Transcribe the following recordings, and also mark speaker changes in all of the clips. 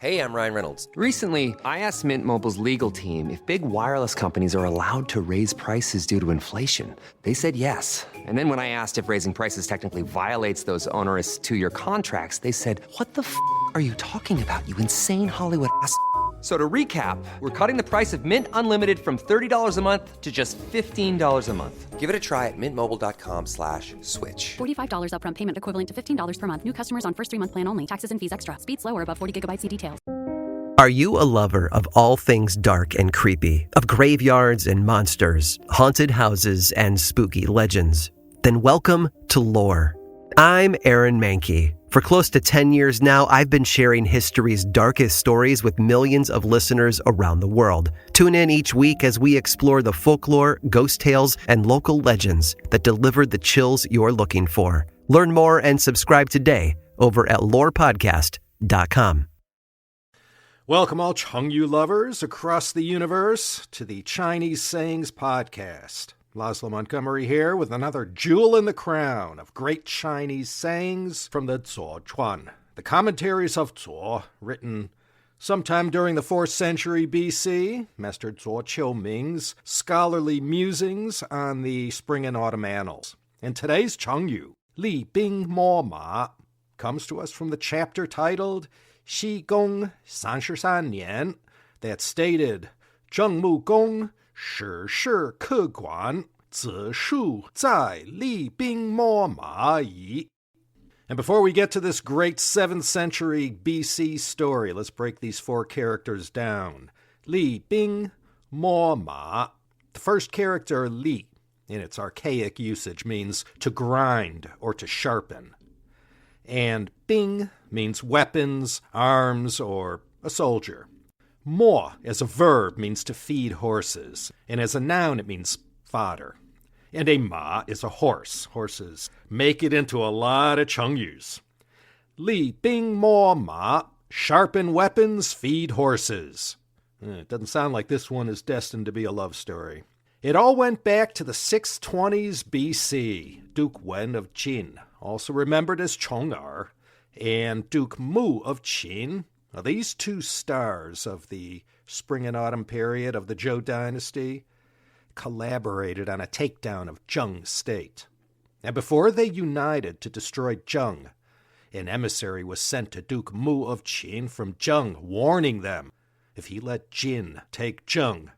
Speaker 1: Hey, I'm Ryan Reynolds.
Speaker 2: Recently, I asked Mint Mobile's legal team if big wireless companies are allowed to raise prices due to inflation. They said yes. And then when I asked if raising prices technically violates those onerous two-year contracts, they said, "What the f*** are you talking about, you insane Hollywood ass?" So to recap, we're cutting the price of Mint Unlimited from $30 a month to just $15 a month.
Speaker 1: Give it a try at mintmobile.com/switch.
Speaker 3: $45 upfront payment equivalent to $15 per month. New customers on first 3-month plan only. Taxes and fees extra. Speed slower above 40 gigabytes. See details.
Speaker 4: Are you a lover of all things dark and creepy, of graveyards and monsters, haunted houses and spooky legends? Then welcome to Lore. I'm Aaron Mankey. For close to 10 years now, I've been sharing history's darkest stories with millions of listeners around the world. Tune in each week as we explore the folklore, ghost tales, and local legends that deliver the chills you're looking for. Learn more and subscribe today over at lorepodcast.com.
Speaker 5: Welcome all Chengyu lovers across the universe to the Chinese Sayings Podcast. Laszlo Montgomery here with another jewel in the crown of great Chinese sayings from the Zuo Chuan, the commentaries of Zuo, written sometime during the 4th century BC, Master Zuo Qiuming's scholarly musings on the spring and autumn annals. And today's Chengyu, Li Bing Mo Ma, comes to us from the chapter titled Xi Gong 33年, that stated, 郑穆公 使事客观, 子树在厉兵秣马矣. And before we get to this great 7th century BC story, let's break these 4 characters down. Li Bing Mo Ma. The first character, Li, in its archaic usage, means to grind or to sharpen. And Bing means weapons, arms, or a soldier. Mo, as a verb, means to feed horses, and as a noun, it means fodder. And a ma is a horse. Horses make it into a lot of Chengyus. Li Bing Mo Ma, sharpen weapons, feed horses. It doesn't sound like this one is destined to be a love story. It all went back to the 620s BC. Duke Wen of Jin, also remembered as Chong'er, and Duke Mu of Qin. Now, these two stars of the spring and autumn period of the Zhou dynasty collaborated on a takedown of Zheng state. And before they united to destroy Zheng, an emissary was sent to Duke Mu of Qin from Zheng, warning them if he let Jin take Zheng,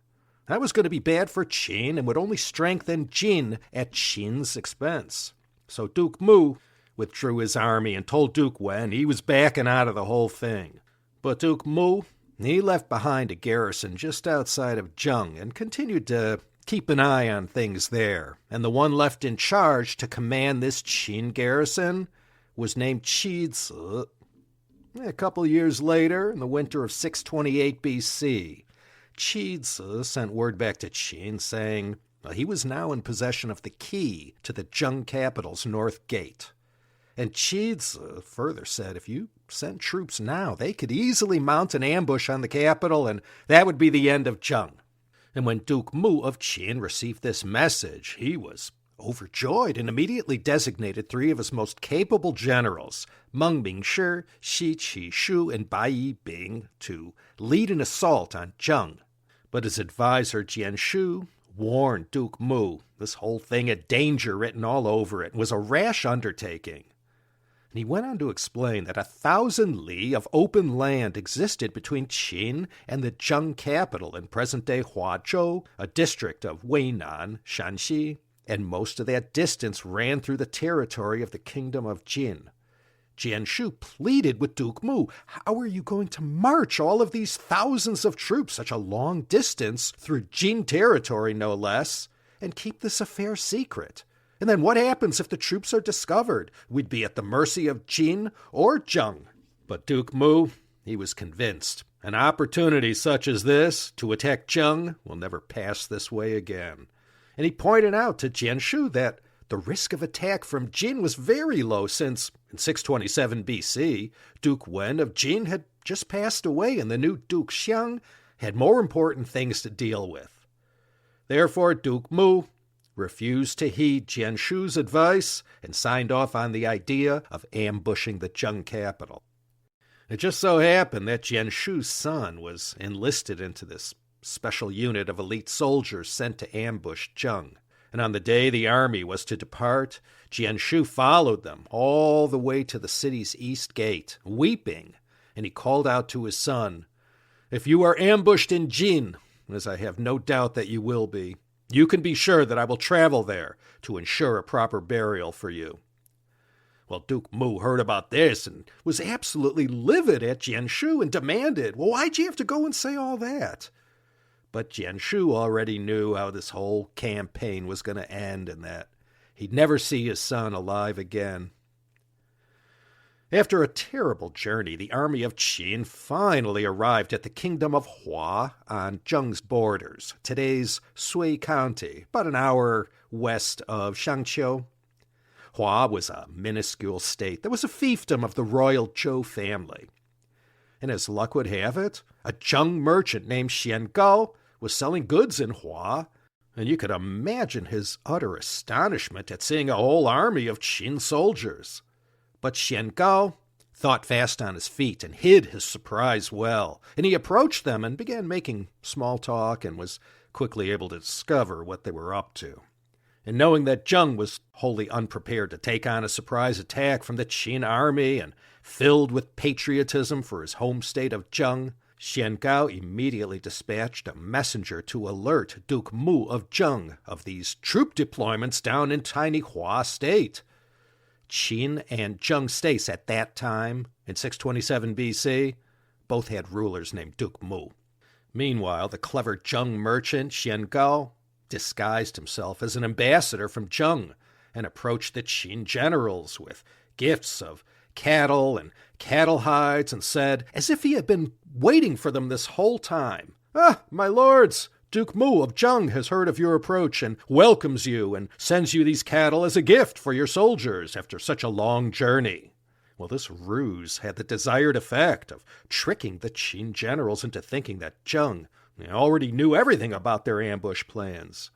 Speaker 5: that was going to be bad for Qin and would only strengthen Jin at Qin's expense. So Duke Mu withdrew his army and told Duke Wen he was backing out of the whole thing. But Duke Mu, he left behind a garrison just outside of Zheng and continued to keep an eye on things there. And the one left in charge to command this Qin garrison was named Qi Zi. A couple years later, in the winter of 628 BC, Qi Zi sent word back to Qin saying he was now in possession of the key to the Zheng capital's north gate. And Qi Zi further said if you sent troops now, they could easily mount an ambush on the capital, and that would be the end of Zheng. And when Duke Mu of Qin received this message, he was overjoyed and immediately designated 3 of his most capable generals, Meng Mingshi, Xi Qishu, and Bai Yibing, to lead an assault on Zheng. But his advisor Jian Shu warned Duke Mu this whole thing had danger written all over it and was a rash undertaking. And he went on to explain that 1,000 li of open land existed between Qin and the Zheng capital in present-day Huazhou, a district of Weinan, Shanxi, and most of that distance ran through the territory of the kingdom of Jin. Jian Shu pleaded with Duke Mu, how are you going to march all of these thousands of troops such a long distance through Jin territory, no less, and keep this affair secret? And then what happens if the troops are discovered? We'd be at the mercy of Jin or Zheng. But Duke Mu, he was convinced. An opportunity such as this to attack Zheng will never pass this way again. And he pointed out to Jian Shu that the risk of attack from Jin was very low since, in 627 BC, Duke Wen of Jin had just passed away and the new Duke Xiang had more important things to deal with. Therefore, Duke Mu refused to heed Jian Shu's advice and signed off on the idea of ambushing the Zheng capital. It just so happened that Jian Shu's son was enlisted into this special unit of elite soldiers sent to ambush Zheng. And on the day the army was to depart, Jian Shu followed them all the way to the city's east gate, weeping, and he called out to his son, "If you are ambushed in Jin, as I have no doubt that you will be, you can be sure that I will travel there to ensure a proper burial for you." Well, Duke Mu heard about this and was absolutely livid at Jian Shu and demanded, "Well, why'd you have to go and say all that?" But Jian Shu already knew how this whole campaign was going to end and that he'd never see his son alive again. After a terrible journey, the army of Qin finally arrived at the kingdom of Hua on Zheng's borders, today's Sui County, about an hour west of Shangqiu. Hua was a minuscule state that was a fiefdom of the royal Zhou family. And as luck would have it, a Zheng merchant named Xian Gao was selling goods in Hua, and you could imagine his utter astonishment at seeing a whole army of Qin soldiers. But Xian Gao thought fast on his feet and hid his surprise well, and he approached them and began making small talk and was quickly able to discover what they were up to. And knowing that Zheng was wholly unprepared to take on a surprise attack from the Qin army and filled with patriotism for his home state of Zheng, Xian Gao immediately dispatched a messenger to alert Duke Mu of Zheng of these troop deployments down in tiny Hua State. Qin and Zheng states at that time, in 627 BC, both had rulers named Duke Mu. Meanwhile, the clever Zheng merchant Xian Gao disguised himself as an ambassador from Zheng and approached the Qin generals with gifts of cattle and cattle hides and said, as if he had been waiting for them this whole time, "Ah, my lords, Duke Mu of Zheng has heard of your approach and welcomes you and sends you these cattle as a gift for your soldiers after such a long journey." Well, this ruse had the desired effect of tricking the Qin generals into thinking that Zheng already knew everything about their ambush plans.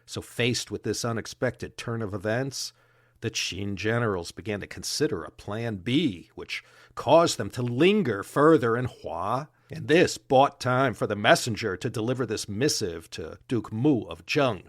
Speaker 5: So faced with this unexpected turn of events, the Qin generals began to consider a plan B, which caused them to linger further in Hua, and this bought time for the messenger to deliver this missive to Duke Mu of Zheng.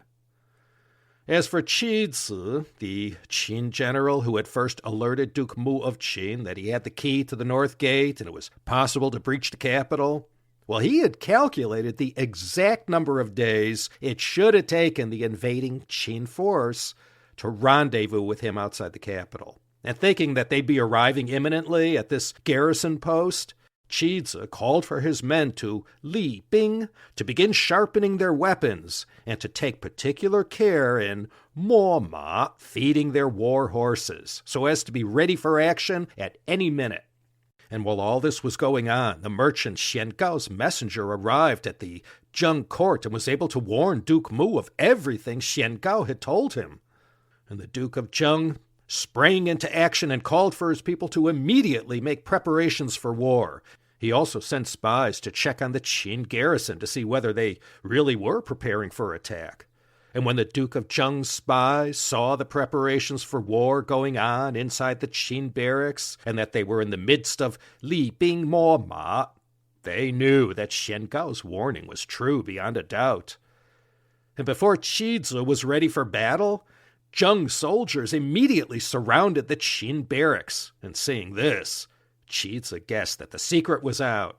Speaker 5: As for Qi Zi, the Qin general who had first alerted Duke Mu of Qin that he had the key to the North Gate and it was possible to breach the capital, well, he had calculated the exact number of days it should have taken the invading Qin force to rendezvous with him outside the capital. And thinking that they'd be arriving imminently at this garrison post, Qi Zi called for his men to Li Bing to begin sharpening their weapons and to take particular care in Mo Ma, feeding their war horses, so as to be ready for action at any minute. And while all this was going on, the merchant Xian Gao's messenger arrived at the Zheng court and was able to warn Duke Mu of everything Xian Gao had told him. And the Duke of Zheng sprang into action and called for his people to immediately make preparations for war. He also sent spies to check on the Qin garrison to see whether they really were preparing for attack. And when the Duke of Zheng's spies saw the preparations for war going on inside the Qin barracks and that they were in the midst of Li Bing Mo Ma, they knew that Xian Gao's warning was true beyond a doubt. And before Qi Zi was ready for battle, Zheng soldiers immediately surrounded the Qin barracks, and seeing this, Qi Zi guessed that the secret was out.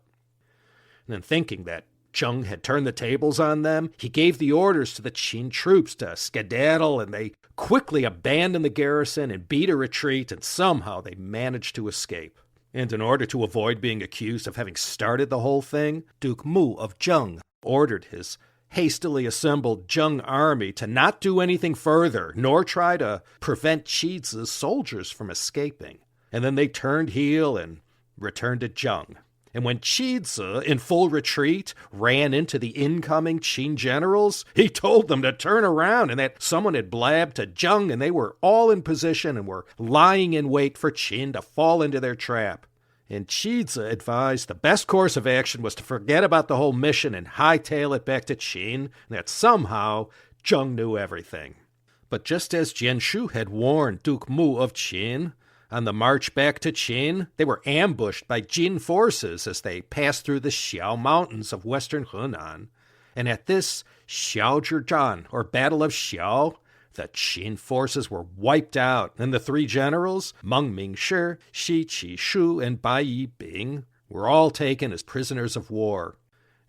Speaker 5: And then thinking that Zheng had turned the tables on them, he gave the orders to the Qin troops to skedaddle, and they quickly abandoned the garrison and beat a retreat, and somehow they managed to escape. And in order to avoid being accused of having started the whole thing, Duke Mu of Zheng ordered his hastily assembled Zheng army to not do anything further, nor try to prevent Qi Zi's soldiers from escaping. And then they turned heel and returned to Zheng. And when Qi Zi, in full retreat, ran into the incoming Qin generals, he told them to turn around and that someone had blabbed to Zheng and they were all in position and were lying in wait for Qin to fall into their trap. And Qi Zi advised the best course of action was to forget about the whole mission and hightail it back to Qin, and that somehow Zheng knew everything. But just as Jian Shu had warned Duke Mu of Qin, On the march back to Qin, they were ambushed by Jin forces as they passed through the Xiao Mountains of western Hunan. And at this Xiaozhijan, or Battle of Xiao, the Qin forces were wiped out, and the three generals, Meng Mingshi, Shi Qishu, and Bai Yibing, were all taken as prisoners of war.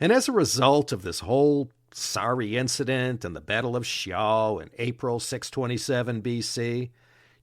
Speaker 5: And as a result of this whole sorry incident and the Battle of Xiao in April 627 BC,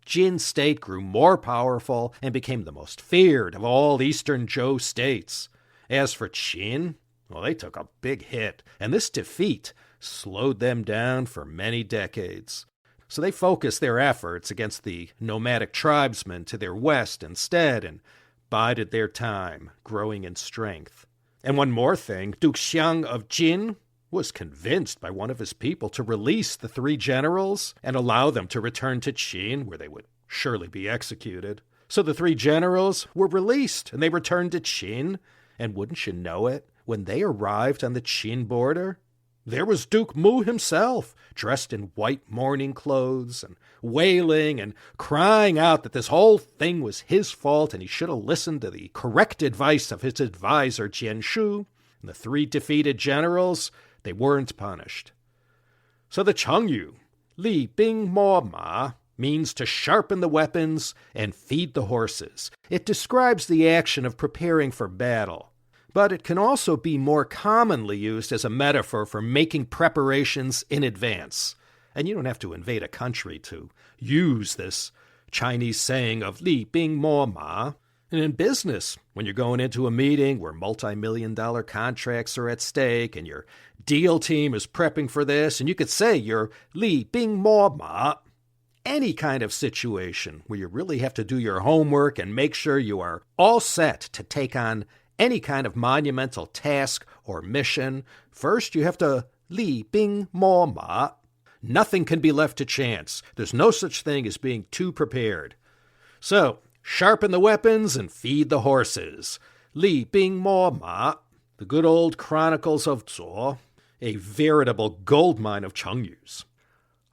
Speaker 5: Jin state grew more powerful and became the most feared of all eastern Zhou states. As for Qin, well, they took a big hit, and this defeat slowed them down for many decades. So they focused their efforts against the nomadic tribesmen to their west instead and bided their time, growing in strength. And one more thing, Duke Xiang of Jin was convinced by one of his people to release the three generals and allow them to return to Qin, where they would surely be executed. So the three generals were released, and they returned to Qin, and wouldn't you know it, when they arrived on the Qin border, there was Duke Mu himself, dressed in white mourning clothes, and wailing and crying out that this whole thing was his fault and he should have listened to the correct advice of his advisor Jian Shu. And the three defeated generals, they weren't punished. So the Chengyu, Li Bing Mo Ma, means to sharpen the weapons and feed the horses. It describes the action of preparing for battle. But it can also be more commonly used as a metaphor for making preparations in advance. And you don't have to invade a country to use this Chinese saying of Li Bing Mo Ma. And in business, when you're going into a meeting where multi-million-dollar contracts are at stake and your deal team is prepping for this, and you could say you're Li Bing Mo Ma. Any kind of situation where you really have to do your homework and make sure you are all set to take on any kind of monumental task or mission, first you have to Li Bing Mo Ma. Nothing can be left to chance. There's no such thing as being too prepared. So, sharpen the weapons and feed the horses. Li Bing Mo Ma. The good old Chronicles of Zhou. A veritable goldmine of Chengyus.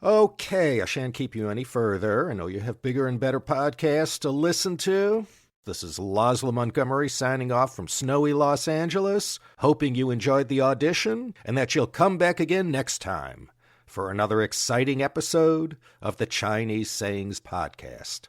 Speaker 5: Okay, I shan't keep you any further. I know you have bigger and better podcasts to listen to. This is Laszlo Montgomery signing off from snowy Los Angeles, hoping you enjoyed the audition and that you'll come back again next time for another exciting episode of the Chinese Sayings Podcast.